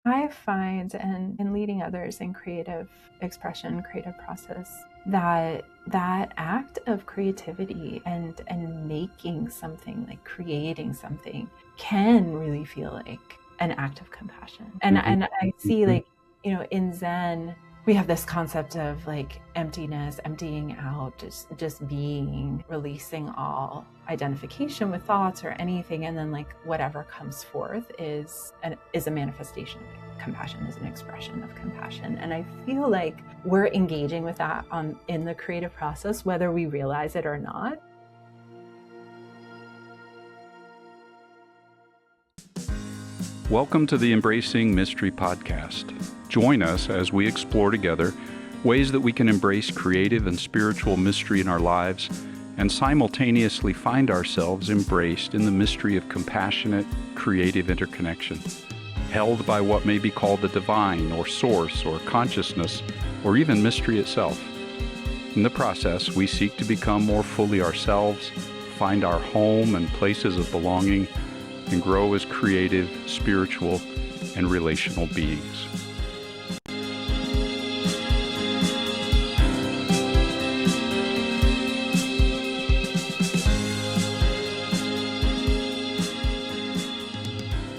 I find in leading others in creative expression, creative process, that act of creativity and making something, like creating something, can really feel like an act of compassion. And I see, like, in Zen, we have this concept of like emptiness, emptying out, just being, releasing all identification with thoughts or anything, and then like whatever comes forth is a manifestation of compassion, is an expression of compassion. And I feel like we're engaging with that in the creative process, whether we realize it or not. Welcome to the Embracing Mystery podcast. Join us as we explore together ways that we can embrace creative and spiritual mystery in our lives and simultaneously find ourselves embraced in the mystery of compassionate, creative interconnection, held by what may be called the divine or source or consciousness or even mystery itself. In the process, we seek to become more fully ourselves, find our home and places of belonging, and grow as creative, spiritual, and relational beings.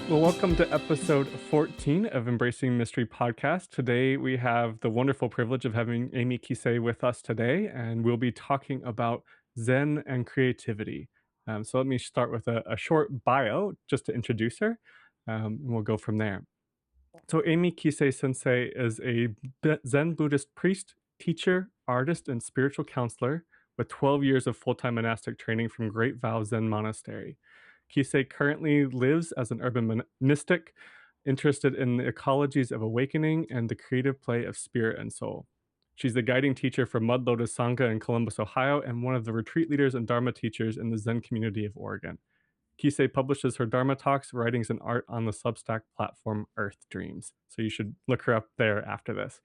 Well, welcome to episode 14 of Embracing Mystery podcast. Today we have the wonderful privilege of having Amy Kisei with us today, and we'll be talking about Zen and creativity. So let me start with a short bio just to introduce her, and we'll go from there. So Amy Kisei Sensei is a Zen Buddhist priest, teacher, artist, and spiritual counselor with 12 years of full-time monastic training from Great Vow Zen Monastery. Kisei currently lives as an urban mystic, interested in the ecologies of awakening and the creative play of spirit and soul. She's the guiding teacher for Mud Lotus Sangha in Columbus, Ohio, and one of the retreat leaders and Dharma teachers in the Zen community of Oregon. Kisei publishes her Dharma talks, writings, and art on the Substack platform Earth Dreams. So you should look her up there after this.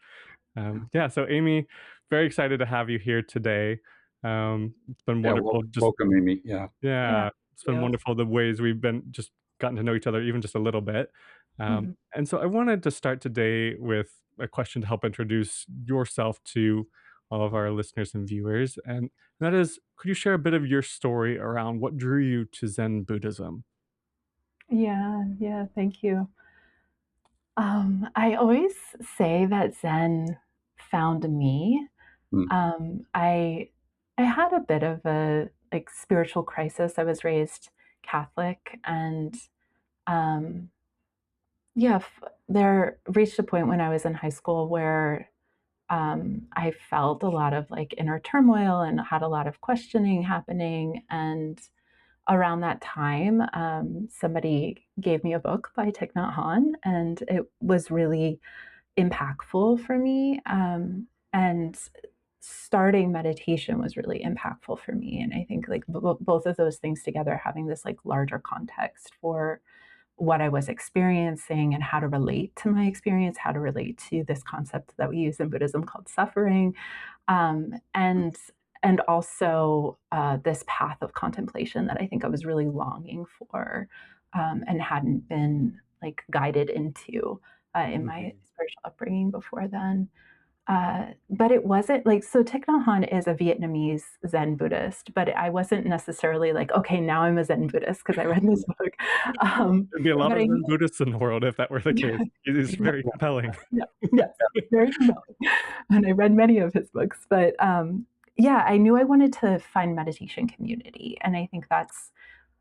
So Amy, very excited to have you here today. It's been wonderful. Welcome, Amy. It's been wonderful the ways we've been just gotten to know each other, even just a little bit. And so I wanted to start today with a question to help introduce yourself to all of our listeners and viewers. And that is, could you share a bit of your story around what drew you to Zen Buddhism? Yeah, thank you. I always say that Zen found me. I had a bit of a spiritual crisis. I was raised Catholic, and there reached a point when I was in high school where I felt a lot of like inner turmoil and had a lot of questioning happening. And around that time, somebody gave me a book by Thich Nhat Hanh, and it was really impactful for me. And starting meditation was really impactful for me. And I think like both of those things together, having this like larger context for what I was experiencing and how to relate to my experience, how to relate to this concept that we use in Buddhism called suffering, and also this path of contemplation that I think I was really longing for, and hadn't been like guided into in my spiritual upbringing before then. But it wasn't like, so Thich Nhat Hanh is a Vietnamese Zen Buddhist, but I wasn't necessarily like, okay, now I'm a Zen Buddhist because I read this book. There'd be a lot of Zen Buddhists in the world if that were the case. It is very compelling. Yes, very compelling. And I read many of his books, but I knew I wanted to find meditation community. And I think that's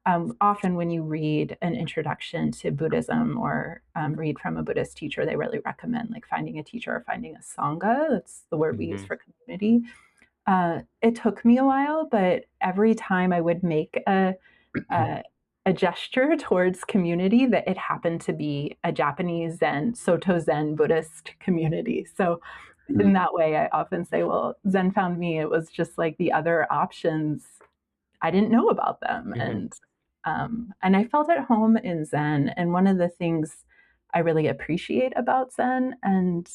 often when you read an introduction to Buddhism or read from a Buddhist teacher, they really recommend like finding a teacher or finding a Sangha. That's the word we use for community. It took me a while, but every time I would make a gesture towards community, that it happened to be a Japanese Zen, Soto Zen Buddhist community. So in that way, I often say, well, Zen found me. It was just like the other options, I didn't know about them. And I felt at home in Zen. And one of the things I really appreciate about Zen and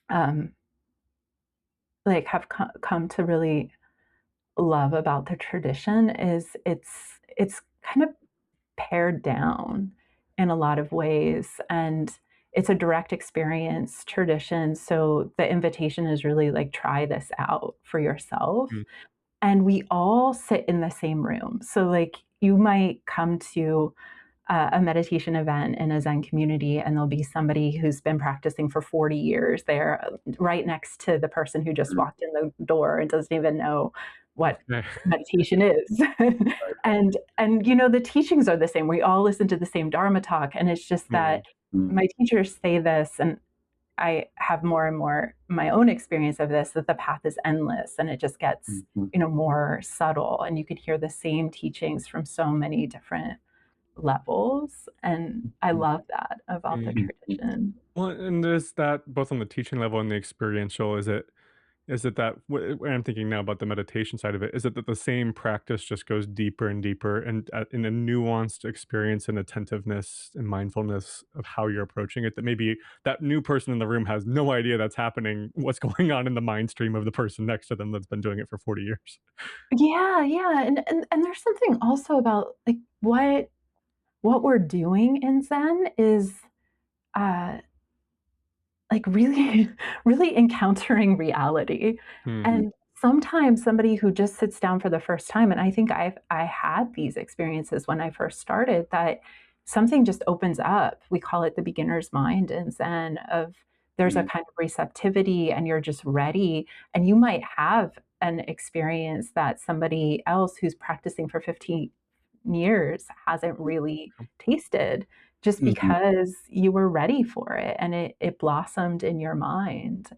have come to really love about the tradition is it's kind of pared down in a lot of ways. And it's a direct experience tradition. So the invitation is really like, try this out for yourself. Mm. And we all sit in the same room. So, like, you might come to a meditation event in a Zen community, and there'll be somebody who's been practicing for 40 years there, right next to the person who just walked in the door and doesn't even know what Okay. meditation is. And the teachings are the same. We all listen to the same Dharma talk, and it's just that my teachers say this, and I have more and more my own experience of this, that the path is endless and it just gets, more subtle, and you could hear the same teachings from so many different levels. And I love that about the Mm. tradition. Well, and there's that both on the teaching level and the experiential. Is it that when I'm thinking now about the meditation side of it, is it that the same practice just goes deeper and deeper and in a nuanced experience and attentiveness and mindfulness of how you're approaching it, that maybe that new person in the room has no idea that's happening, what's going on in the mind stream of the person next to them that's been doing it for 40 years? Yeah, yeah. And there's something also about, like, what we're doing in Zen is uh like, really really encountering reality. Hmm. And sometimes somebody who just sits down for the first time, and I think I had these experiences when I first started, that something just opens up. We call it the beginner's mind in Zen, of there's a kind of receptivity, and you're just ready, and you might have an experience that somebody else who's practicing for 15 years hasn't really tasted, just because you were ready for it, and it blossomed in your mind.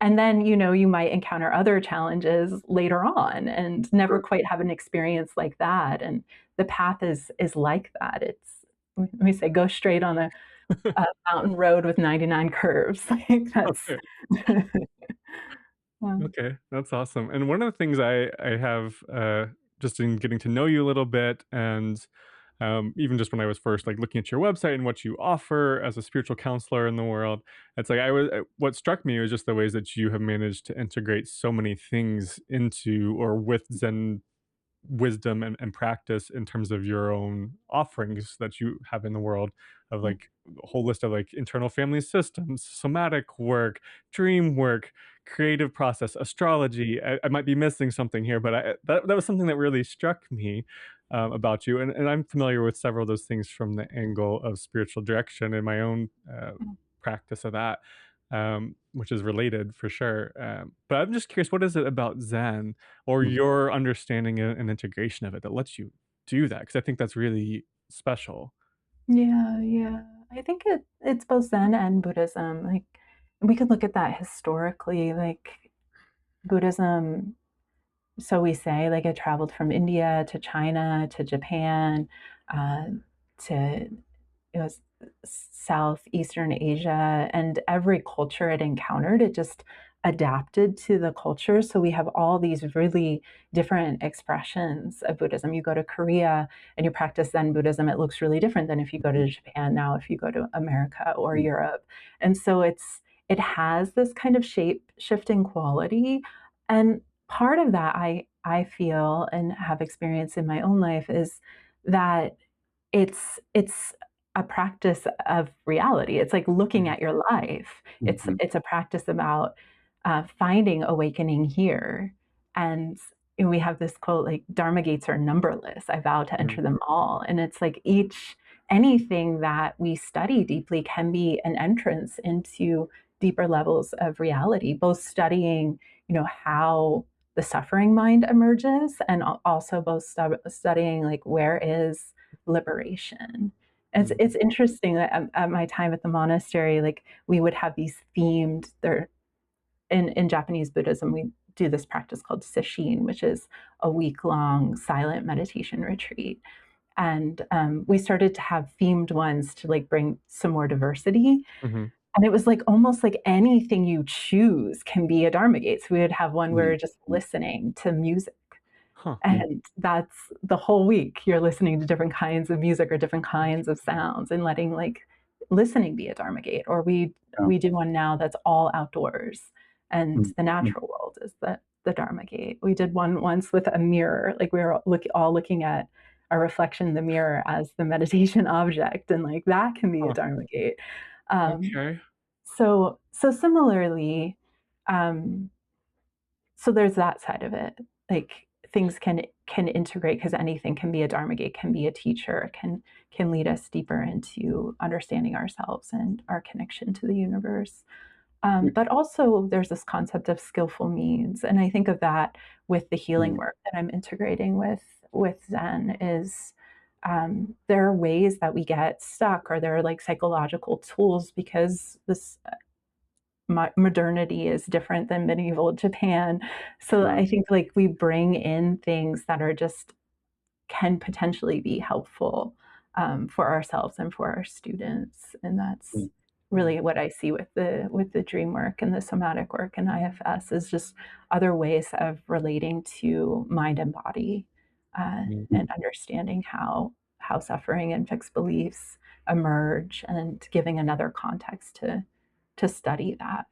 And then, you might encounter other challenges later on and never quite have an experience like that. And the path is like that. It's, we say, go straight on a mountain road with 99 curves. Like, that's Okay. yeah. Okay, that's awesome. And one of the things I have just in getting to know you a little bit, and even just when I was first like looking at your website and what you offer as a spiritual counselor in the world, it's like what struck me was just the ways that you have managed to integrate so many things into or with Zen wisdom and practice in terms of your own offerings that you have in the world, of like a whole list of like internal family systems, somatic work, dream work, creative process, astrology. I might be missing something here, but that was something that really struck me about you. And I'm familiar with several of those things from the angle of spiritual direction in my own practice of that, which is related for sure. But I'm just curious, what is it about Zen or your understanding and integration of it that lets you do that? Because I think that's really special. Yeah, yeah. I think it's both Zen and Buddhism. Like, we could look at that historically. Like, Buddhism, so we say, like, it traveled from India to China to Japan, uh, to, Southeastern Asia, and every culture it encountered, it just adapted to the culture. So we have all these really different expressions of Buddhism. You go to Korea and you practice Zen Buddhism, it looks really different than if you go to Japan now, if you go to America or Europe. And so it has this kind of shape shifting quality. And part of that, I feel and have experienced in my own life, is that it's a practice of reality. It's like looking Mhm. at your life. It's a practice about finding awakening here. And we have this quote, like, Dharma gates are numberless. I vow to Mhm. enter them all. And it's like, anything that we study deeply can be an entrance into deeper levels of reality, both studying, how the suffering mind emerges, and also both studying, like, where is liberation. It's Mhm. interesting that at my time at the monastery, like, we would have these themed, there in Japanese Buddhism, we do this practice called sesshin, which is a week-long silent meditation retreat. And we started to have themed ones to, like, bring some more diversity. Mhm. And it was like, almost like anything you choose can be a Dharma gate. So we would have one where we're just listening to music, Huh. and that's the whole week. You're listening to different kinds of music or different kinds of sounds, and letting, like, listening be a Dharma gate. Or we do one now that's all outdoors, and the natural world is the Dharma gate. We did one once with a mirror, like, we were all looking at a reflection in the mirror as the meditation object, and, like, that can be a Huh. Dharma gate. Okay. So similarly, um, so there's that side of it. Like things can integrate because anything can be a dharma gate, can be a teacher, can lead us deeper into understanding ourselves and our connection to the universe. But also there's this concept of skillful means, and I think of that with the healing Mm, work that I'm integrating with Zen is there are ways that we get stuck, or there are like psychological tools because this modernity is different than medieval Japan. So sure. I think like we bring in things that are just can potentially be helpful for ourselves and for our students, and that's Mm, Mm, really what I see with the dream work and the somatic work and IFS is just other ways of relating to mind and body mm, mm, and understanding how suffering and fixed beliefs emerge and giving another context to study that.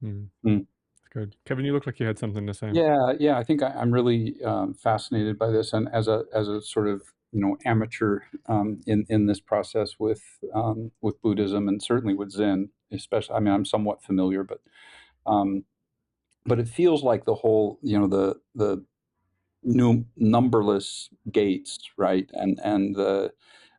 mm. mm. Good. Kevin, you look like you had something to say. Yeah. I think I'm really fascinated by this, and as a sort of amateur in this process with Buddhism and certainly with Zen, especially. I mean, I'm somewhat familiar, um, but it feels like the whole the numberless gates, right? And the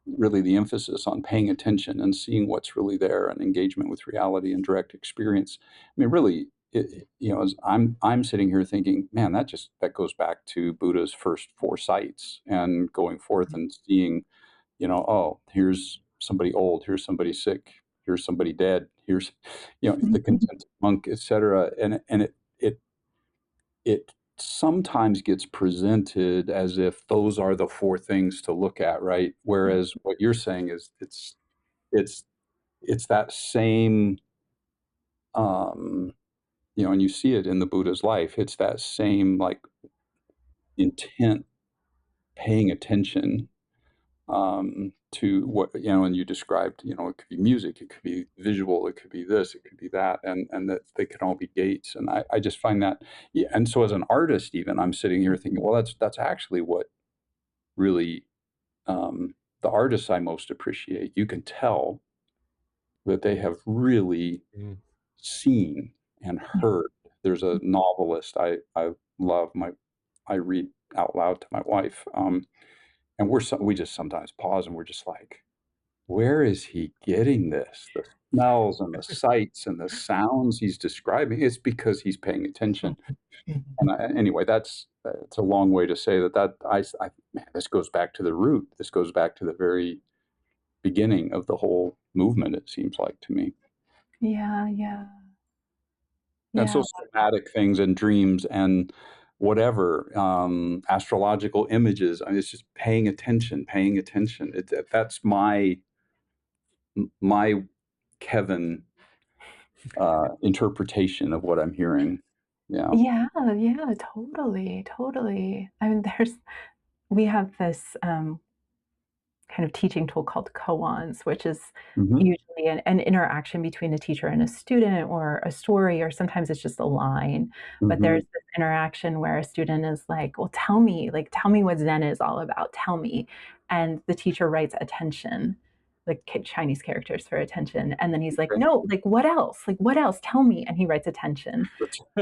really the emphasis on paying attention and seeing what's really there and engagement with reality and direct experience. I mean, really, as I'm sitting here thinking, man, that goes back to Buddha's first four sights and going forth and seeing, oh, here's somebody old, here's somebody sick, here's somebody dead, here's, the contented monk, etc. And it sometimes gets presented as if those are the four things to look at, right? Whereas what you're saying is it's it's that same and you see it in the Buddha's life. It's that same like intent, paying attention to what and you described, it could be music, it could be visual, it could be this, it could be that, and that they can all be gates. And I just find that, yeah. And so as an artist, even I'm sitting here thinking, well, that's actually what really the artists I most appreciate. You can tell that they have really Mm, seen and heard. There's a novelist I love. I read out loud to my wife, and we just sometimes pause and we're just like, where is he getting this? The smells and the sights and the sounds he's describing. It's because he's paying attention. And anyway, it's a long way to say man, this goes back to the root. This goes back to the very beginning of the whole movement. It seems like to me. Yeah, yeah, And so yeah, somatic things and dreams and whatever astrological images. I mean, it's just paying attention, paying attention. That's my Kevin interpretation of what I'm hearing. Yeah. yeah, yeah, totally, totally. I mean, we have this kind of teaching tool called koans, which is Hmm. usually an interaction between a teacher and a student, or a story, or sometimes it's just a line. But Hmm. there's this interaction where a student is like, well, tell me what Zen is all about. Tell me. And the teacher writes attention, like Chinese characters for attention. And then he's like, Okay. no, like, what else? Like, what else? Tell me. And he writes attention.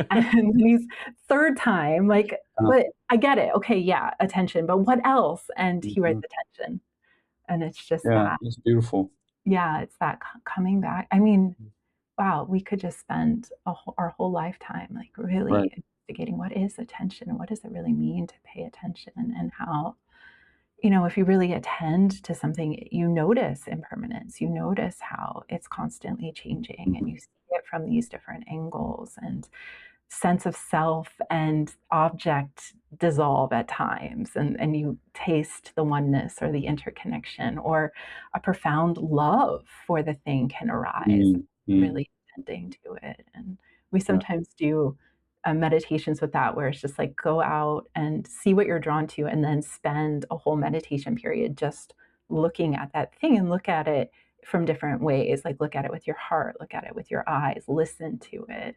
And then he's third time, like, but I get it. Okay, yeah, attention. But what else? And he writes Mhm. attention. And it's just Yeah, that, it's beautiful. yeah, it's that coming back. I mean, wow, we could just spend our whole lifetime like Right. really investigating what is attention and what does it really mean to pay attention, and how, if you really attend to something, you notice impermanence, you notice how it's constantly changing, and Mhm. you see it from these different angles, and sense of self and object dissolve at times, and you taste the oneness or the interconnection, or a profound love for the thing can arise, Mm, mm, really attending to it. And we yeah. sometimes do meditations with that, where it's just like go out and see what you're drawn to, and then spend a whole meditation period just looking at that thing, and look at it from different ways, like look at it with your heart, look at it with your eyes, listen to it,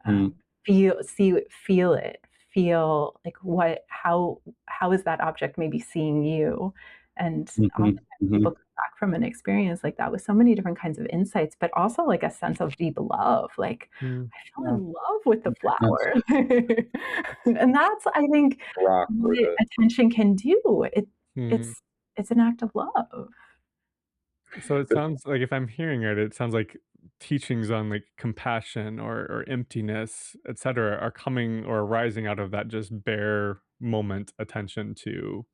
Mm, feel it, feel like how is that object maybe seeing you. And mhm, oftentimes people mhm. back from an experience like that with so many different kinds of insights, but also like a sense of deep love. Like Mm, I fell Yeah. in love with the That's flower. And that's, I think, rock with what it. attention can do. mm. It's it's an act of love. So it But sounds like if I'm hearing it, it sounds like teachings on like compassion or emptiness, etc., are coming or arising out of that just bare moment attention to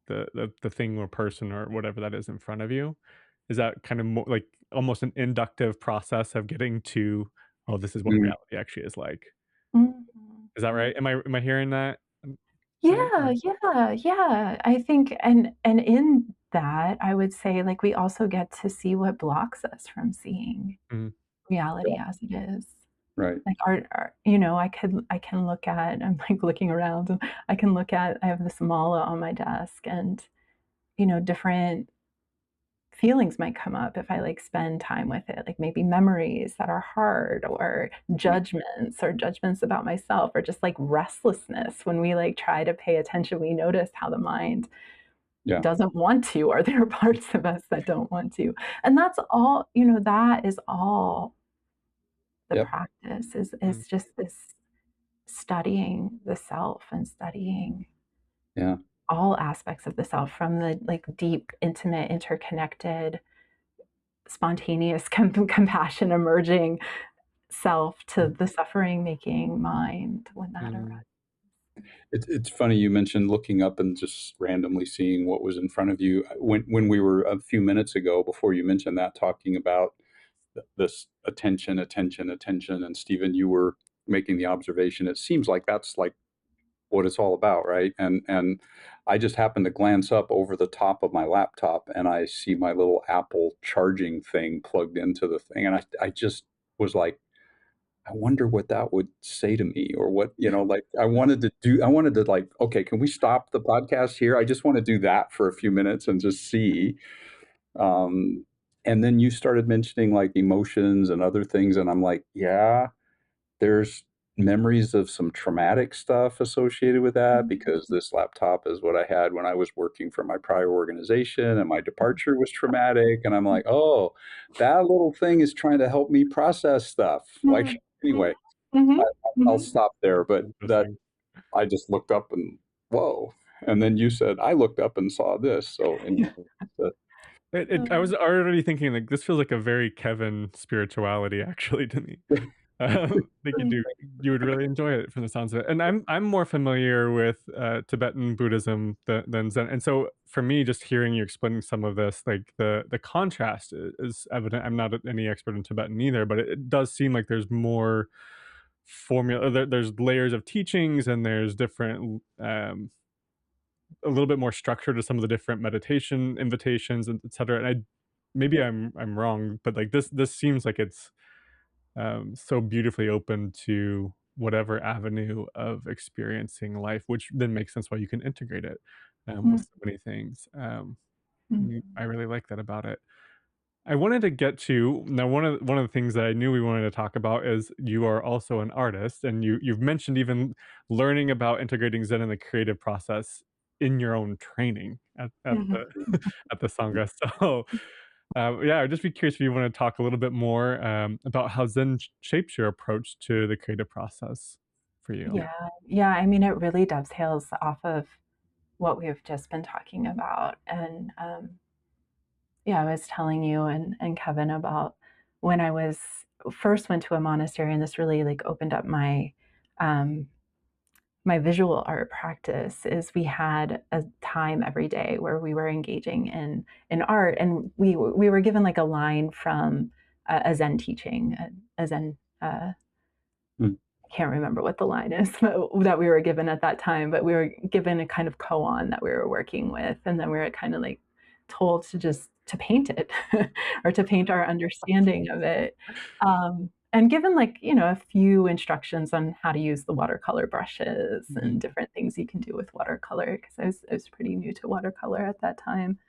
the thing or person or whatever that is in front of you. Is that kind of more like almost an inductive process of getting to, oh, this is what mm, reality actually is like? Mhm, Is that mhm. right? Am I hearing that right? Yeah, yeah, yeah. I think and in that, I would say, like, we also get to see what blocks us from seeing Mhm, reality yeah, as it is. right. Like, I can look at I'm, like, looking around, and I have this mala on my desk, and, different feelings might come up if I, like, spend time with it, like, maybe memories that are hard, or Mm, judgments about myself, or just, like, restlessness. When we, like, try to pay attention, we notice how the mind yeah. doesn't want to, or there are parts of us that don't want to. And that's all, that is all the Yep. practice mm, is just this studying the self and studying Yeah. all aspects of the self, from the, like, deep, intimate, interconnected, spontaneous compassion emerging self, to the suffering making mind when that arises. mm, It's funny you mentioned looking up and just randomly seeing what was in front of you. When we were a few minutes ago, before you mentioned that, talking about this attention, attention, attention, and Stephen, you were making the observation. It seems like that's like what it's all about, right? And I just happened to glance up over the top of my laptop, and I see my little Apple charging thing plugged into the thing, and I just was like, I wonder what that would say to me, or what, like I wanted to, like, okay, can we stop the podcast here? I just want to do that for a few minutes and just see. Um, and then you started mentioning like emotions and other things, and I'm like, yeah, there's memories of some traumatic stuff associated with that, because this laptop is what I had when I was working for my prior organization, and my departure was traumatic. And I'm like, oh, that little thing is trying to help me process stuff. Like, Mhm, mhm, anyway, I, mhm, I'll mhm. stop there. But that interesting. I just looked up and whoa. And then you said, I looked up and saw this. So anyway, that- I was already thinking like this feels like a very Kevin spirituality actually to me. I think you would really enjoy it from the sounds of it. And I'm more familiar with Tibetan Buddhism than Zen, and so for me, just hearing you explaining some of this, like the contrast is evident. I'm not any expert in Tibetan either, but it does seem like there's more formula. There's layers of teachings, and there's different a little bit more structure to some of the different meditation invitations, and et cetera. And maybe I'm wrong, but like this seems like it's so beautifully open to whatever avenue of experiencing life, which then makes sense why you can integrate it with Mhm, so many things. mhm. I really like that about it. I wanted to get to now one of the things that I knew we wanted to talk about is you are also an artist, and you've mentioned even learning about integrating Zen in the creative process in your own training at Mhm. the at the Sangha. So yeah, I'd just be curious if you want to talk a little bit more about how Zen shapes your approach to the creative process for you. Yeah, yeah, I mean, it really dovetails off of what we've just been talking about. And yeah, I was telling you and Kevin about when I was first went to a monastery, and this really, like, opened up um, my visual art practice. Is we had a time every day where we were engaging in art, and we were given, like, a line from a Zen teaching, a Zen Hmm. I can't remember what the line is that we were given at that time, but we were given a kind of koan that we were working with, and then we were kind of, like, told to just to paint it, or to paint our understanding of it. And given, like, a few instructions on how to use the watercolor brushes Mhm, and different things you can do with watercolor, because I was pretty new to watercolor at that time.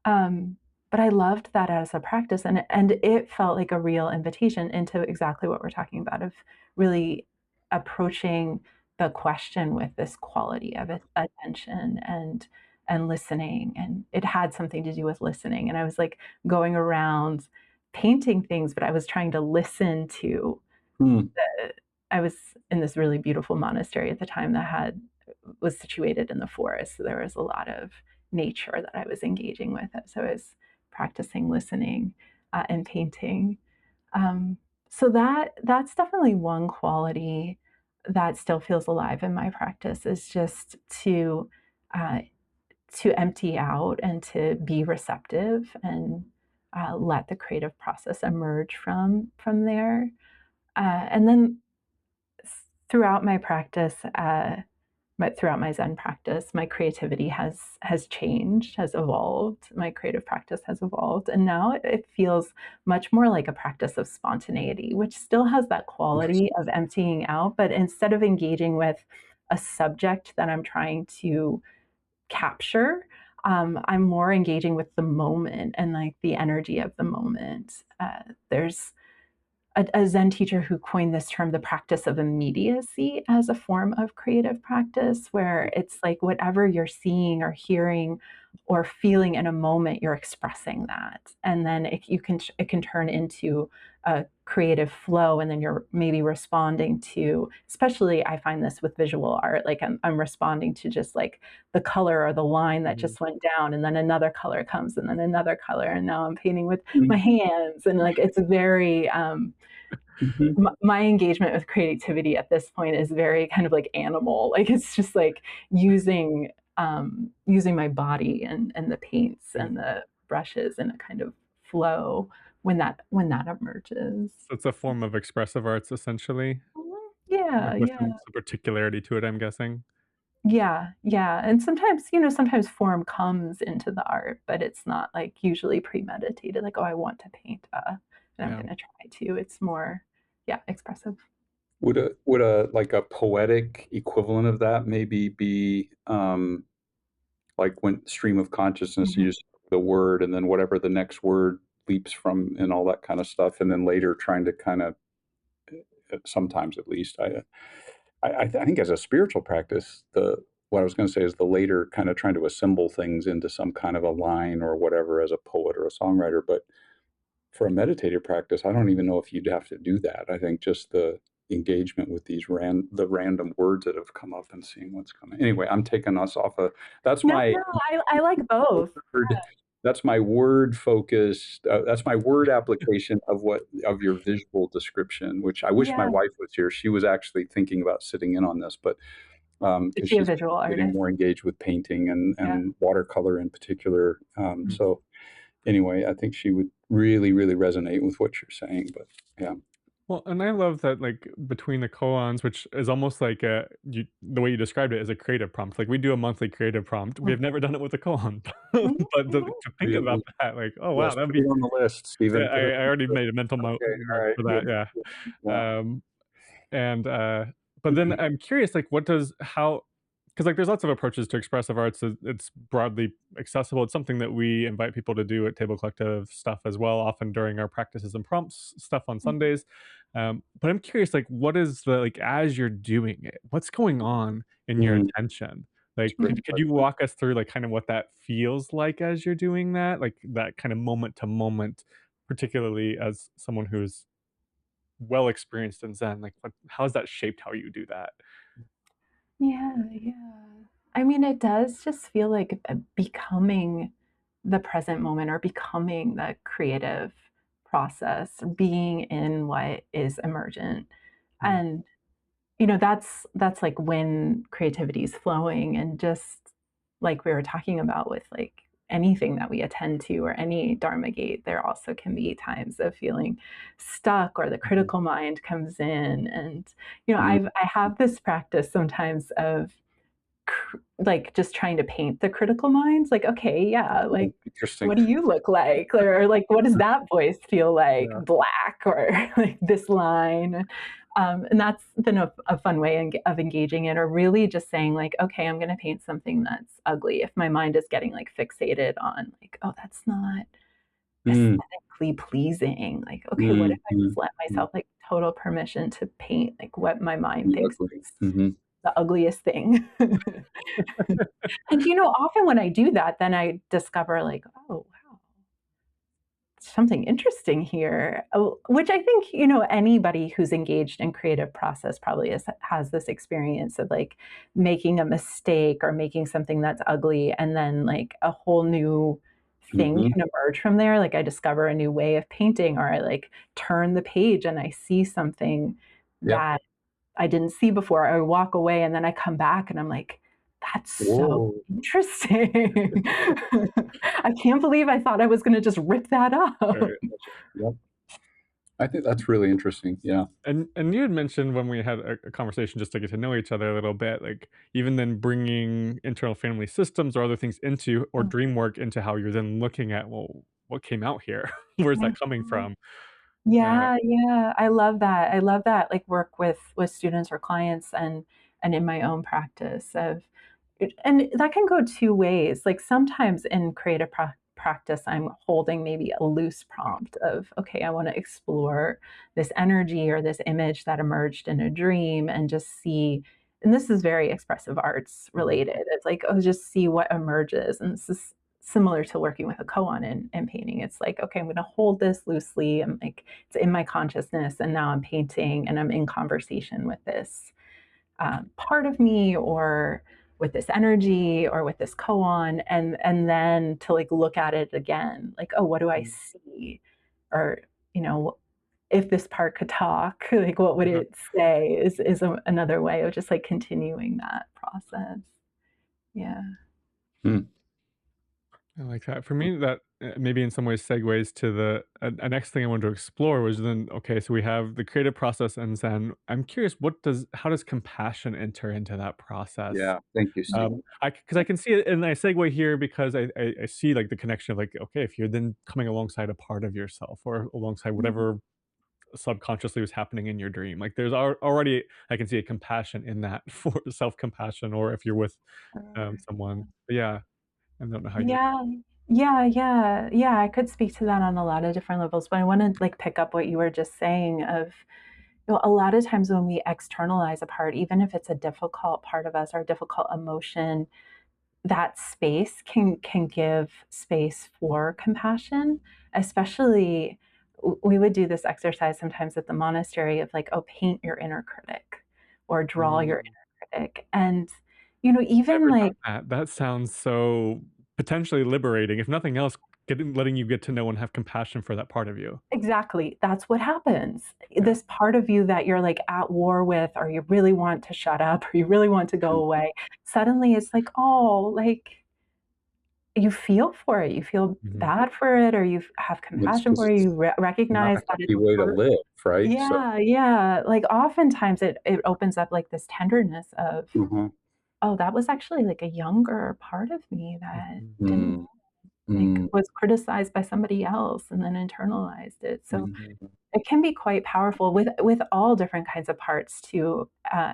Um, but I loved that as a practice, and it felt like a real invitation into exactly what we're talking about, of really approaching the question with this quality of attention, and listening. And it had something to do with listening. And I was like going around painting things, but I was trying to listen to Mm. the, I was in this really beautiful monastery at the time that was situated in the forest. So there was a lot of nature that I was engaging with. So I was practicing listening and painting. Um, so that's definitely one quality that still feels alive in my practice, is just uh, to empty out and to be receptive and let the creative process emerge from there. And then throughout my practice, but throughout my Zen practice, my creativity has changed, has evolved. My creative practice has evolved, and now it feels much more like a practice of spontaneity, which still has that quality of emptying out. But instead of engaging with a subject that I'm trying to capture, I'm more engaging with the moment and like the energy of the moment. There's a Zen teacher who coined this term, the practice of immediacy, as a form of creative practice, where it's like whatever you're seeing or hearing or feeling in a moment, you're expressing that, and then it can turn into a creative flow, and then you're maybe responding to. Especially, I find this with visual art, like I'm responding to just like the color or the line that Mhm. just went down, and then another color comes, and then another color, and now I'm painting with my Mm. hands, and like it's very Mhm. my engagement with creativity at this point is very kind of like animal. Like it's just like using my body and the paints Yeah. and the brushes in a kind of flow when that emerges. So it's a form of expressive arts essentially, Yeah, like with yeah. some particularity to it, I'm guessing? Yeah, yeah. And sometimes, sometimes form comes into the art, but it's not like usually premeditated, like, oh, I want to paint and I'm Yeah. gonna try to. It's more, yeah, expressive. Would a like a poetic equivalent of that maybe be like when stream of consciousness, you Mhm. just the word and then whatever the next word leaps from and all that kind of stuff, and then later trying to kind of sometimes at least I think as a spiritual practice, the what I was going to say is the later kind of trying to assemble things into some kind of a line or whatever as a poet or a songwriter. But for a meditative practice, I don't even know if you'd have to do that. I think just the engagement with the random words that have come up and seeing what's coming. Anyway, I'm taking us off of that's No, my no, I like both. word. That's my word focused. That's my word application of what of your visual description. Which I wish my Yeah. wife was here. She was actually thinking about sitting in on this, but Is because she a she's visual getting artist? more engaged with painting Yeah. and watercolor in particular. Mm. So anyway, I think she would really, really resonate with what you're saying. But yeah. Well, and I love that, like, between the koans, which is almost like the way you described it is a creative prompt. Like, we do a monthly creative prompt. We Mhm, have never done it with a koan, mhm, but mhm. to think about that, like, oh wow, Yes, that'd put be it on the list, yeah. Stephen. Put it I on already the list. made a mental Okay. All note right. for that. Good. Yeah. Yeah. Um, and but then I'm curious, like, what does how because like there's lots of approaches to expressive arts. It's broadly accessible. It's something that we invite people to do at Table Collective stuff as well, often during our practices and prompts stuff on Mhm. Sundays. But I'm curious, like, what is the like as you're doing it, what's going on in your Mm, attention? that's Like, a great could you question. walk us through like kind of what that feels like as you're doing that, like that kind of moment to moment, particularly as someone who's well experienced in Zen? Like, how has that shaped how you do that? Yeah, yeah. I mean, it does just feel like becoming the present moment or becoming the creative process, being in what is emergent. Mm, And that's like when creativity is flowing, and just like we were talking about with like anything that we attend to or any dharma gate, there also can be times of feeling stuck, or the mhm, critical mind comes in. And Mm, I have this practice sometimes of like just trying to paint the critical minds, like, okay, yeah, like, interesting. what do you look like, or like, what does that voice feel like, yeah. black, or like this line. And that's been a fun way of engaging it, or really just saying like, okay, I'm going to paint something that's ugly if my mind is getting like fixated on like, oh, that's not Mm, aesthetically pleasing. Like, okay, what if mm, I just mm, let mm. myself like total permission to paint like what my mind The thinks ugly. is Mhm. the ugliest thing. And, often when I do that, then I discover like, oh, wow, something interesting here. Oh, which I think, anybody who's engaged in creative process probably has this experience of like making a mistake or making something that's ugly, and then like a whole new thing Hmm. can emerge from there. Like I discover a new way of painting, or I like turn the page and I see something Yep. that I didn't see before. I walk away and then I come back and I'm like, that's so Whoa. interesting. I can't believe I thought I was going to just rip that up. Right. Yep. I think that's really interesting. Yeah. And you had mentioned when we had a conversation just to get to know each other a little bit, like even then bringing internal family systems or other things into or dream work into how you're then looking at, well, what came out here? Where's that coming from? Uh, Yeah, yeah. I love that. I love that, like, work with students or clients, and in my own practice of and that can go 2 ways. Like, sometimes in creative practice, I'm holding maybe a loose prompt of, "Okay, I wanna explore this energy or this image that emerged in a dream," and just see, and this is very expressive arts mhm, related. It's like, "Oh, just see what emerges," and this is similar to working with a koan in painting. It's like, "Okay, I'm gonna hold this loosely." I'm like, it's in my consciousness, and now I'm painting, and I'm in conversation with this part of me, or with this energy, or with this koan, and then to like look at it again, like, oh, what do I mhm, see? Or, you know, if this part could talk, like what would uh-huh. it say? Another way of just like continuing that process. Yeah. Hmm. I like that. For me, that maybe in some ways segues to the a next thing I wanted to explore was then okay, so we have the creative process, and then I'm curious, how does compassion enter into that process? Yeah. Thank you, Stephen. I because I can see it, and I segue here because I see like the connection of like okay, if you're then coming alongside a part of yourself or alongside whatever subconsciously was happening in your dream, like there's already I can see a compassion in that for self compassion, or if you're with someone. But yeah, I don't know how you. Yeah. Yeah, yeah, yeah, I could speak to that on a lot of different levels, but I wanna, like, pick up what you were just saying of, a lot of times when we externalize a part, even if it's a difficult part of us or a difficult emotion, that space can give space for compassion, especially we would do this exercise sometimes at the monastery of like, oh, paint your inner critic or draw your Mm. inner critic. And, even Never done like, that. That sounds so potentially liberating, if nothing else, letting you get to know and have compassion for that part of you. exactly, that's what happens. Yeah. This part of you that you're like at war with, or you really want to shut up, or you really want to go away, suddenly it's like, oh, like, you feel for it, you feel Mhm. bad for it, or you have It's compassion for it, just you not recognize a that it's happy way to hurt. live, right? So, Yeah, yeah, like, oftentimes it opens up, like, this tenderness of, mhm. "Oh, that was actually, like, a younger part of me that Mhm. didn't, Mm, like, mm, was criticized by somebody else and then internalized it." So, mhm. it can be quite powerful with all different kinds of parts to,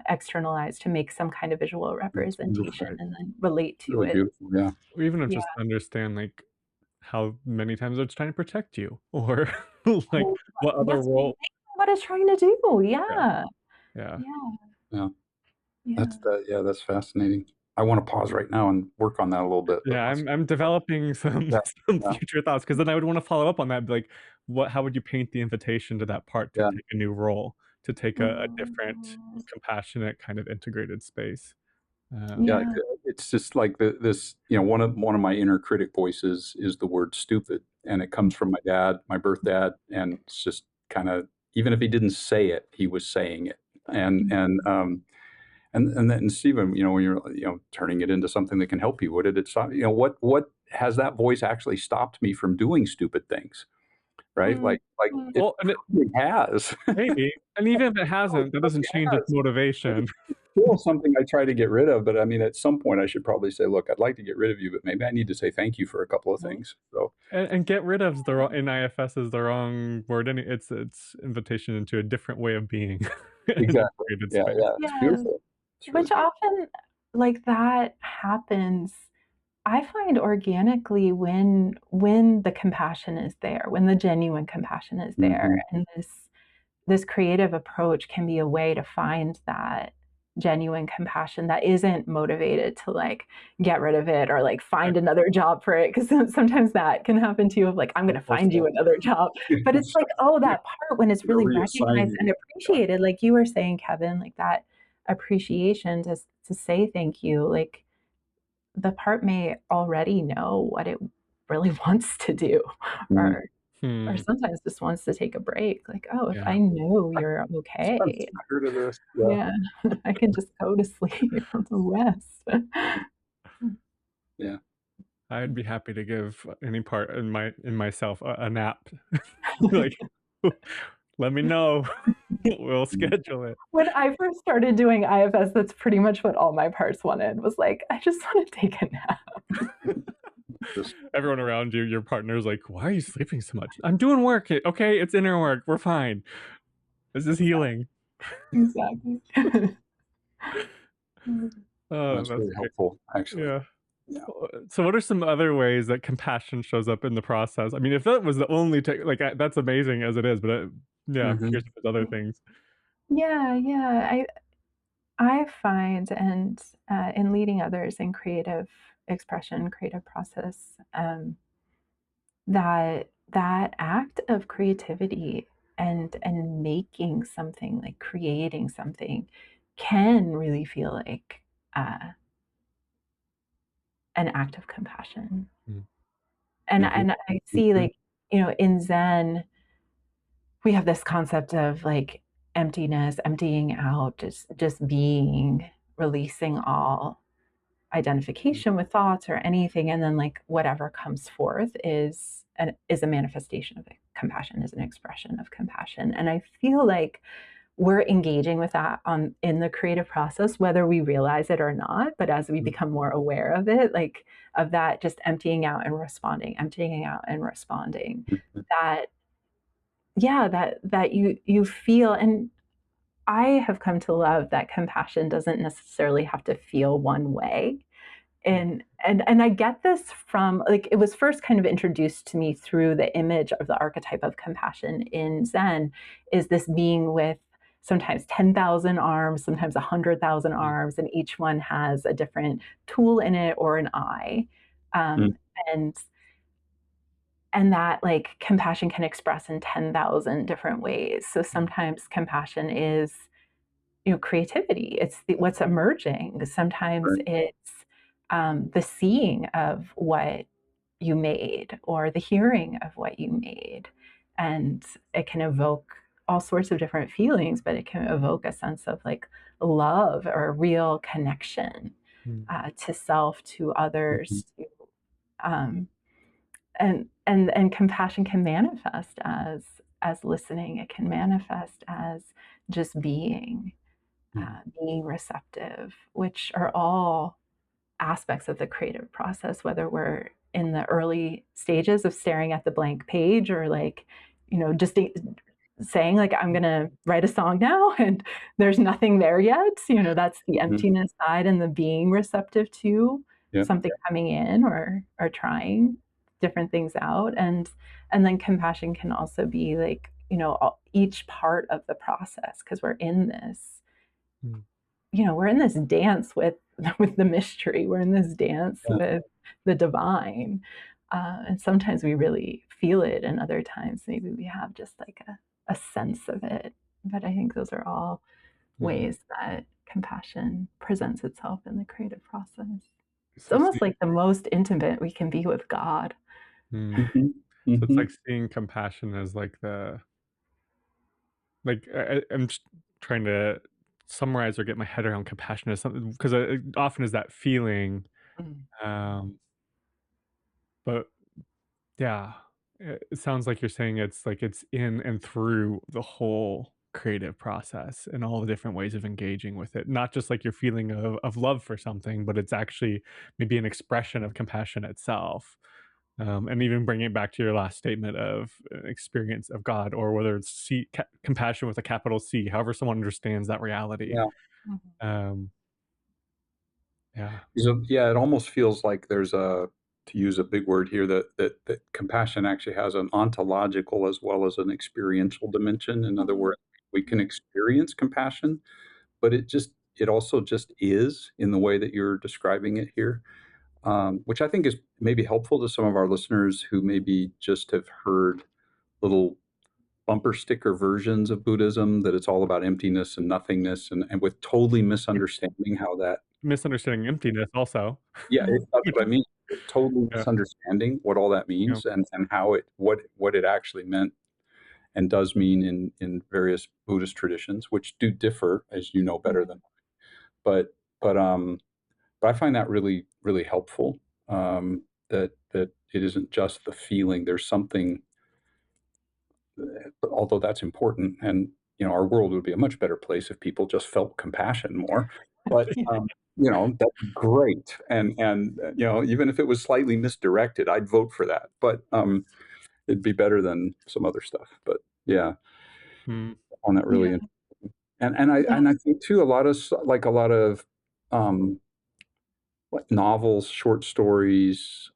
externalize, to make some kind of visual It's beautiful. representation Right. and then relate to Really it. beautiful. Yeah. Or even if Yeah. just understand, like, how many times it's trying to protect you or, like, Oh, what other that's role. what it's trying to do, Yeah, yeah. yeah. Yeah, Yeah. yeah. That's fascinating. I wanna pause right now and work on that a little bit, but Yeah, let's I'm developing some yeah, some yeah, future thoughts because then I would wanna follow up on that, be like, how would you paint the invitation to that part to yeah, take a new role, to take a different, Mm, compassionate, kind of integrated space? yeah, yeah. it's just like this, one of my inner critic voices is the word "stupid," and it comes from my dad, my birth dad, and it's just kinda even if he didn't say it, he was saying it, and Mhm. and, um and then Stephen, when you're, turning it into something that can help you, what did it stop what has that voice actually stopped me from doing stupid things, right? Mm, Like, it Well, and it probably has. maybe, and even if it Oh, it hasn't, that probably doesn't change its has. But motivation. it's still something I try to get rid of, but, I mean, at some point, I should probably say, "Look, I'd like to get rid of you, but maybe I need to say thank you for a couple of Well, things." So and get rid of is the wrong in IFS is the wrong word, it's invitation into a different way of being in a exactly. created Yeah, space. yeah, it's yeah, beautiful. It's really which beautiful. often, like, that happens, I find organically when the compassion is there, when the genuine compassion is there, Mhm. and this creative approach can be a way to find that, genuine compassion that isn't motivated to like get rid of it or like find another job for it, because sometimes that can happen too, of like, I'm going to find you another job. But it's like, oh, that part when it's really recognized and appreciated, like you were saying, Kevin, like that appreciation to say thank you, like the part may already know what it really wants to do, or sometimes just wants to take a break. Like, oh, if I know you're okay, I've heard of this. yeah, I can just go to sleep and rest. Yeah. I'd be happy to give any part in myself a nap. Like, let me know. We'll schedule it. When I first started doing IFS, that's pretty much what all my parts wanted, was like, I just want to take a nap. Everyone around you, your partner's like, why are you sleeping so much? I'm doing work. Okay, it's inner work. We're fine. This is healing. Exactly. Oh, that's really helpful, actually. Yeah. So what are some other ways that compassion shows up in the process? I mean, if that was the only that's amazing as it is, but I'm curious if there's other things. Yeah. I find, and in leading others in creative expression, creative process, that act of creativity and making something, like creating something, can really feel like an act of compassion. And I see, like, in Zen, we have this concept of like emptiness, emptying out, just being, releasing all identification with thoughts or anything, and then like whatever comes forth is a manifestation of compassion, is an expression of compassion. And I feel like we're engaging with that in the creative process, whether we realize it or not. But as we become more aware of it, like of that just emptying out and responding, emptying out and responding, that that you feel. And I have come to love that compassion doesn't necessarily have to feel one way. And I get this from, like, it was first kind of introduced to me through the image of the archetype of compassion in Zen, is this being with sometimes 10,000 arms, sometimes 100,000 arms, and each one has a different tool in it or an eye. And that like compassion can express in 10,000 different ways. So sometimes compassion is, creativity. It's what's emerging. Sometimes it's the seeing of what you made or the hearing of what you made. And it can evoke all sorts of different feelings, but it can evoke a sense of like love or a real connection to self, to others, um, and compassion can manifest as listening. It can manifest as just being receptive, which are all aspects of the creative process, whether we're in the early stages of staring at the blank page, or like, just saying like, I'm going to write a song now and there's nothing there yet. That's the emptiness side, and the being receptive to something coming in, or trying different things out. And then compassion can also be like, each part of the process, because we're in this dance with the mystery. We're in this dance with the divine. And sometimes we really feel it, and other times maybe we have just like a sense of it. But I think those are all ways that compassion presents itself in the creative process. It's almost like the most intimate we can be with God. So it's like seeing compassion as like I'm just trying to summarize or get my head around compassion as something, because it often is that feeling. But yeah, it sounds like you're saying it's like it's in and through the whole creative process and all the different ways of engaging with it. Not just like your feeling of love for something, but it's actually maybe an expression of compassion itself. And even bringing it back to your last statement of experience of God, or whether it's compassion with a capital C, however someone understands that reality. It almost feels like there's to use a big word here, that compassion actually has an ontological as well as an experiential dimension. In other words, we can experience compassion, but it just it also just is in the way that you're describing it here, which I think is maybe helpful to some of our listeners who maybe just have heard little bumper sticker versions of Buddhism, that it's all about emptiness and nothingness, and with totally misunderstanding how that. Misunderstanding emptiness also. Yeah, that's Which what I is mean. Totally yeah, misunderstanding what all that yeah. means, and how what it actually meant and does mean in various Buddhist traditions, which do differ, as you know better than. But but um but I find that really really helpful. That it isn't just the feeling. There's something, although that's important, and our world would be a much better place if people just felt compassion more. But Yeah. that's great, and even if it was slightly misdirected, I'd vote for that. But it'd be better than some other stuff. But yeah, Mm. I found that really Yeah. interesting. And I think too, a lot of um, like novels, short stories,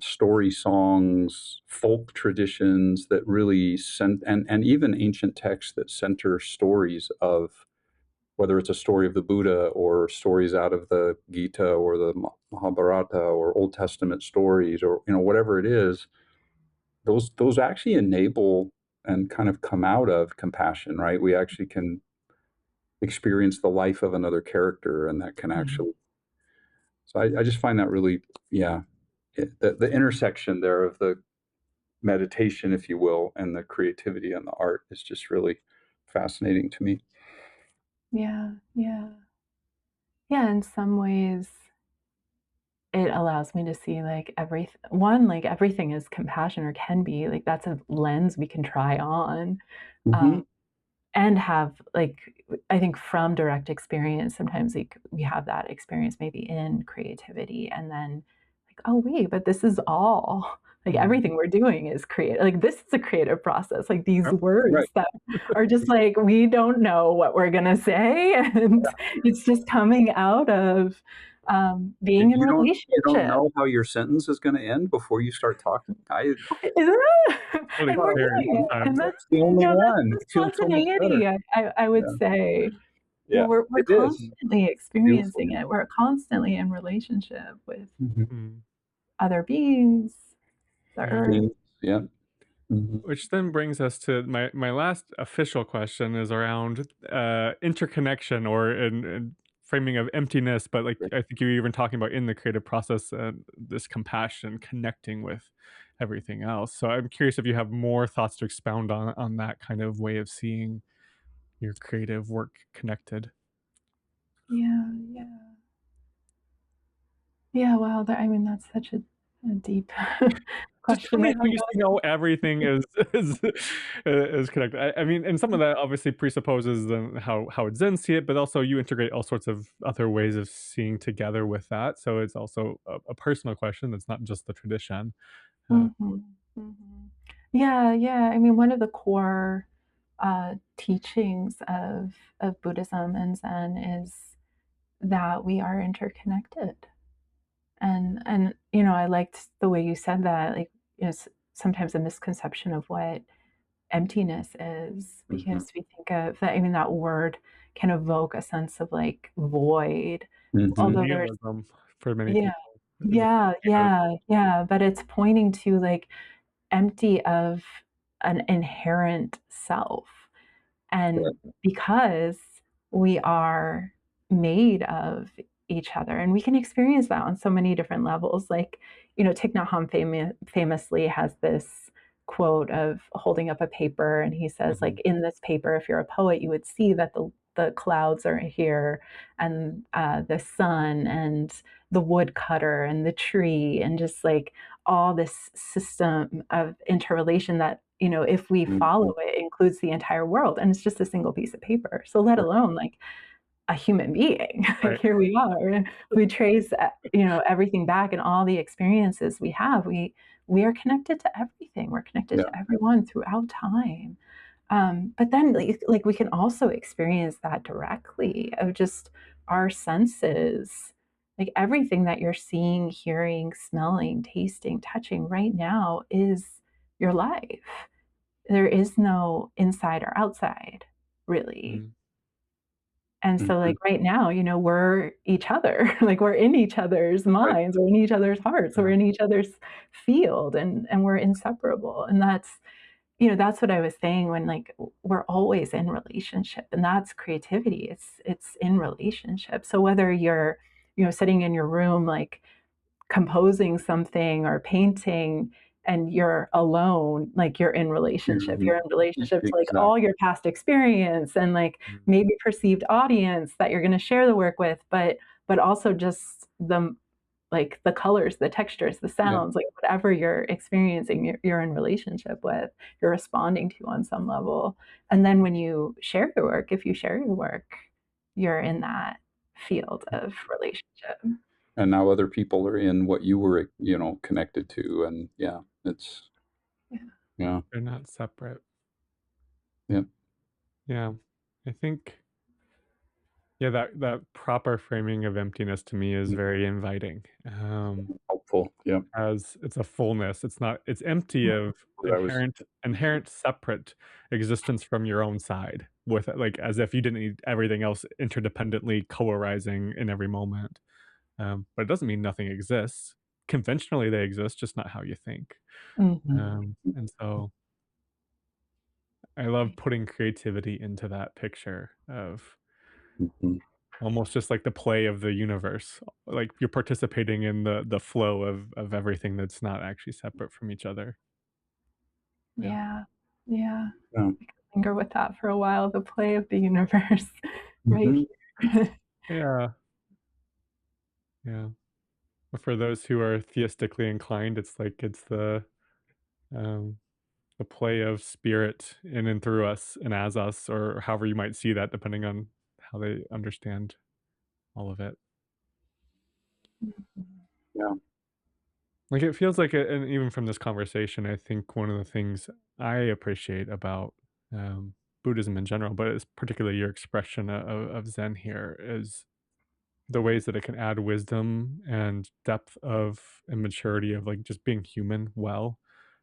story songs, folk traditions that really and even ancient texts that center stories of, whether it's a story of the Buddha or stories out of the Gita or the Mahabharata or Old Testament stories, or whatever it is. Those actually enable and kind of come out of compassion, right? We actually can experience the life of another character, and that can Mhm. actually. So I just find that really, yeah, the intersection there of the meditation, if you will, and the creativity and the art is just really fascinating to me. Yeah. Yeah. Yeah. In some ways, it allows me to see like like everything is compassion or can be like that's a lens we can try on. Hmm. Um, and have like I think from direct experience, sometimes like we have that experience maybe in creativity and then like, oh wait, but this is all like Mm. everything we're doing is creative. Like this is a creative process. Like these Yep. Right. words that are just like we don't know what we're gonna say, and it's just coming out of being in You don't relationship. know how your sentence is going to end before you start talking. Isn't it? Really And we're scary doing it, and sometimes. that's That's the only that's one. the It feels so much better. spontaneity. I would Yeah, say. yeah, We're it is. constantly It's beautiful. experiencing it. We're constantly in relationship with Hmm. Mm. other beings, the Yeah. earth. Yeah. Hmm. Which then brings us to my last official question is around interconnection or in framing of emptiness, but like I think you're even talking about in the creative process, this compassion connecting with everything else. So I'm curious if you have more thoughts to expound on that kind of way of seeing your creative work connected. Yeah, yeah. Yeah, wow, I mean, that's such a deep Just tell question. me I how don't you see how everything is is connected. I mean, and some of that obviously presupposes then how Zen see it, but also you integrate all sorts of other ways of seeing together with that. So it's also a personal question. That's not just the tradition. Uh, know. Mhm. Yeah, yeah. I mean, one of the core teachings of Buddhism and Zen is that we are interconnected. And I liked the way you said that, like, sometimes a misconception of what emptiness is, Hmm. because we think of that, I mean, that word can evoke a sense of, like, void, it's a Hmm. although there's nihilism for many yeah, people. In the yeah, yeah, yeah, but it's pointing to, like, empty of an inherent self. And because we are made of each other, and we can experience that on so many different levels. Like, Thich Nhat Hanh famously has this quote of holding up a paper, and he says, Mhm. like, in this paper, if you're a poet, you would see that the clouds are here, and the sun, and the woodcutter, and the tree, and just like all this system of interrelation that if we Hmm. follow it includes the entire world, and it's just a single piece of paper, so let alone like a human being. Like Right. here we are, and we trace everything back, and all the experiences we have, we are connected to everything, we're connected Yeah. to everyone throughout time. But then like we can also experience that directly of just our senses, like everything that you're seeing, hearing, smelling, tasting, touching right now is your life. There is no inside or outside, really. Mm. And so, like, Mhm. right now, we're each other. Like, we're in each other's Right. minds, we're in each other's hearts, we're Yeah. in each other's field, and we're inseparable. And that's what I was saying when, like, we're always in relationship, and that's creativity. It's in relationship. So whether you're, sitting in your room, like, composing something or painting and you're alone, like, you're in relationship. Mhm. You're in relationship to, like, Exactly. all your past experience and, like, Mm. maybe perceived audience that you're gonna share the work with, but also just the colors, the textures, the Yeah. sounds, like, whatever you're experiencing, you're in relationship with, you're responding to on some level. And then when you share your work, if you share your work, you're in that field of relationship. And now other people are in what you were, connected to, and yeah, it's Yeah. yeah, They're not separate. yeah, Yeah. I think, yeah, that proper framing of emptiness to me is mm, very inviting. helpful. Yeah, As it's a fullness. It's empty of I was. inherent separate existence from your own side, with like as if you didn't need everything else interdependently co-arising in every moment. But it doesn't mean nothing exists. Conventionally, they exist, just not how you think. Mhm. And so I love putting creativity into that picture of Mhm. almost just like the play of the universe. Like you're participating in the flow of everything that's not actually separate from each other. Yeah. Yeah. Yeah. Yeah. Linger with that for a while, the play of the universe right Mhm. here. Yeah. Yeah. But for those who are theistically inclined, it's like it's um the play of spirit in and through us and as us, or however you might see that, depending on how they understand all of it. Mhm. Yeah. Like it feels like, and even from this conversation, I think one of the things I appreciate about Buddhism in general, but it's particularly your expression of Zen here, is the ways that it can add wisdom and depth of and maturity of like just being human well,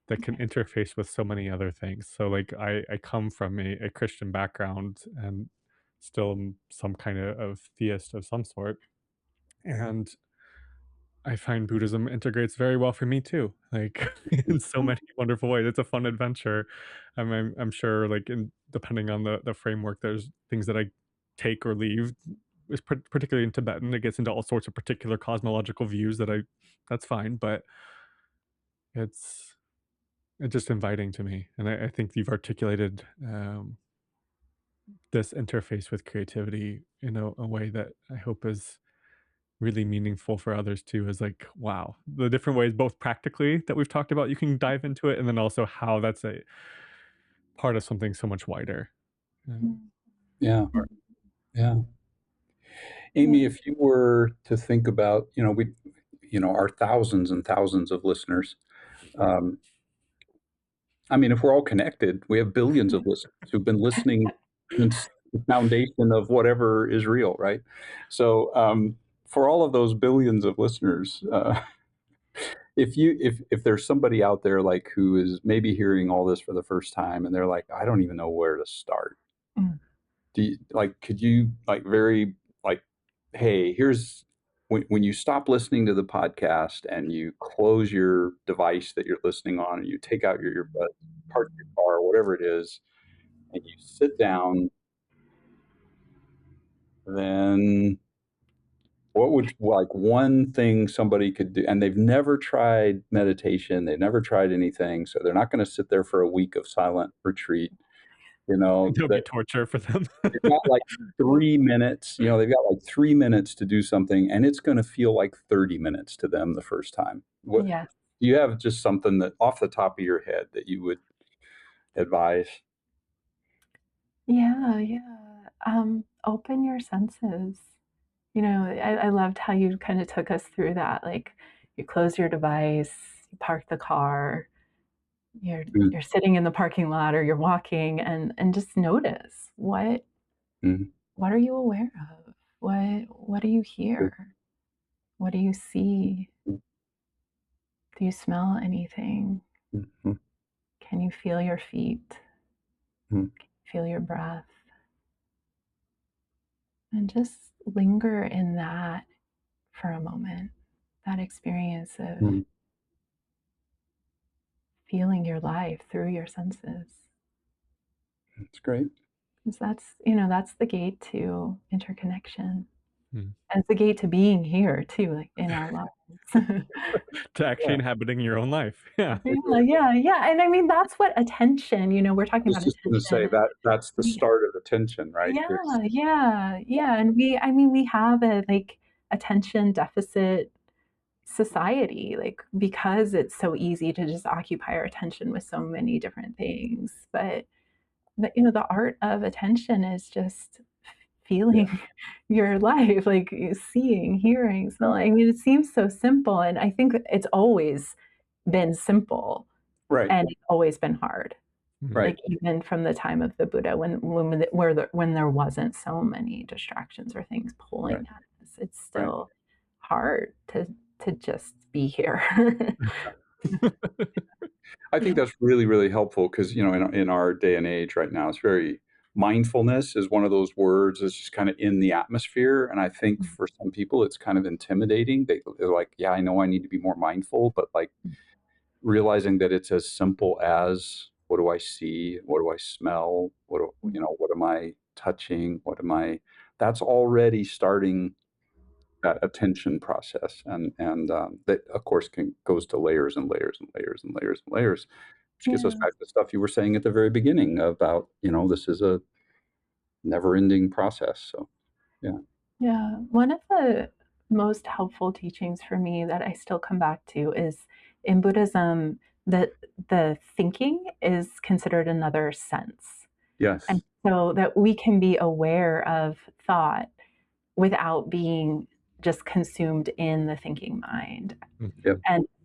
that can interface with so many other things. So like I come from a Christian background and still am some kind of theist of some sort. And I find Buddhism integrates very well for me too, like in so many wonderful ways. It's a fun adventure. I'm sure, like depending on the framework, there's things that I take or leave. It's particularly in Tibetan, it gets into all sorts of particular cosmological views that I that's fine, but it's it's just inviting to me, and I think you've articulated this interface with creativity in a way that I hope is really meaningful for others too. Is like, wow, the different ways, both practically that we've talked about, you can dive into it, and then also how that's a part of something so much wider. Um, Mhm. Yeah. Yeah. Yeah. Amy, if you were to think about, our thousands and thousands of listeners, um, I mean, if we're all connected, we have billions of listeners who've been listening since the foundation of whatever is real, right? So, for all of those billions of listeners, if there's somebody out there like who is maybe hearing all this for the first time and they're like, I don't even know where to start. Mm. Could you like very like, hey, here's when you stop listening to the podcast and you close your device that you're listening on and you take out your earbud, park your car, whatever it is, and you sit down, then what would like one thing somebody could do? And they've never tried meditation, they've never tried anything, so they're not going to sit there for a week of silent retreat. It'll be That torture for them. they've got like 3 minutes. They've got like 3 minutes to do something, and it's going to feel like 30 minutes to them the first time. What Yes. do you have just something that off the top of your head that you would advise? Yeah, yeah. Open your senses. I loved how you kind of took us through that. Like, you close your device, you park the car, you're Mm, you're sitting in the parking lot or you're walking, and just notice mm, what are you aware of? What do you good, hear? What do you see? mm, Do you smell anything? mm, mm, Can you feel your feet? mm, Feel your breath? And just linger in that for a moment, that experience of Mm. feeling your life through your senses. That's great. Because that's the gate to interconnection. Mm. And it's the gate to being here too, like in our lives. To actually Yeah. inhabiting your own life. Yeah. Yeah, yeah, yeah. And I mean, that's what attention, we're I talking was about just going to say attention. that that's the We start of attention, right? Yeah, It's yeah, yeah. And we have a like attention deficit society, like because it's so easy to just occupy our attention with so many different things. But the art of attention is just yeah, feeling your life, like seeing, hearing, smelling. I mean, it seems so simple, and I think it's always been simple right, and it's always been hard. Mm. right, Like even from the time of the Buddha, when there wasn't so many distractions or things pulling right, at us, it's right. still hard to just be here. I think that's really, really helpful because, in our day and age right now, it's very mindfulness is one of those words that's just kind of in the atmosphere. And I think for some people, it's kind of intimidating. They're like, yeah, I know I need to be more mindful, but like realizing that it's as simple as what do I see? What do I smell? What am I touching? That's already starting that attention process, and that of course goes to layers and layers and layers and layers and layers, which gets us Yeah. back to the stuff you were saying at the very beginning about this is a never-ending process. So yeah. Yeah. One of the most helpful teachings for me that I still come back to is in Buddhism, that the thinking is considered another sense. And Yes. so that we can be aware of thought without being just consumed in the thinking mind. Mm. Yep.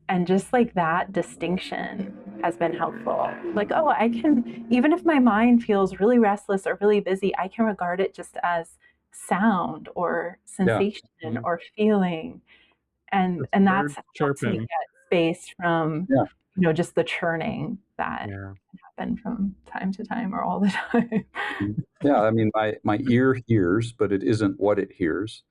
And just like that distinction has been helpful. Like, oh, I can, even if my mind feels really restless or really busy, I can regard it just as sound or Yeah. sensation Mhm. or feeling. And Just that's birds helped me chirping. get space from, Yeah. just the churning that Yeah. can happen from time to time or all the time. Mhm. Yeah, I mean, my ear hears, but it isn't what it hears.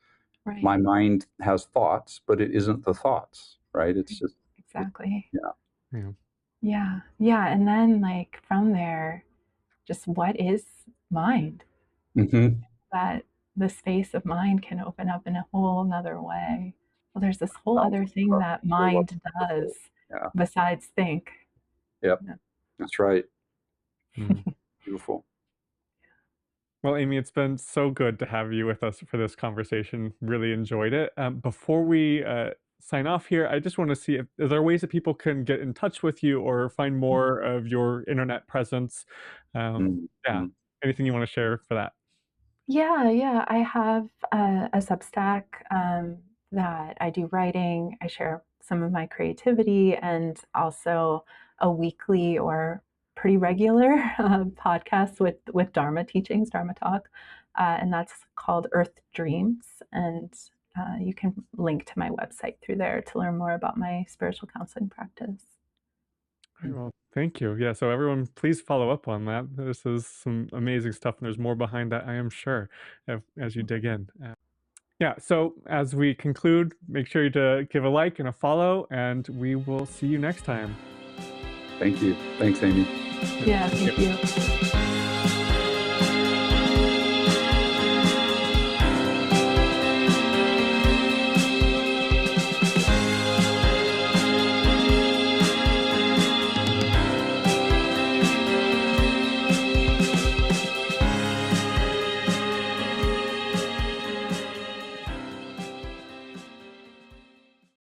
My Right. mind has thoughts, but it isn't the thoughts, right? It's just Exactly. yeah. Yeah. Yeah. Yeah. And then like from there, just what is mind? Mhm. That the space of mind can open up in a whole nother way. Well, there's this whole other Boundless thing that possible, mind wonderful. does Yeah. besides think. Yep. Yeah. That's right. Mm. Beautiful. Well, Amy, it's been so good to have you with us for this conversation. Really enjoyed it. Before we sign off here, I just want to see if are there ways that people can get in touch with you or find more of your internet presence. Yeah, Mhm. anything you want to share for that? Yeah, yeah. I have a Substack that I do writing. I share some of my creativity and also a weekly or pretty regular podcast with Dharma teachings, Dharma talk, and that's called Earth Dreams. And you can link to my website through there to learn more about my spiritual counseling practice. All right, well, thank you. Yeah, so everyone, please follow up on that. This is some amazing stuff, and there's more behind that, I am sure, as you dig in. Yeah, so as we conclude, make sure to give a like and a follow, and we will see you next time. Thank you. Thanks, Amy. Yeah, thank you.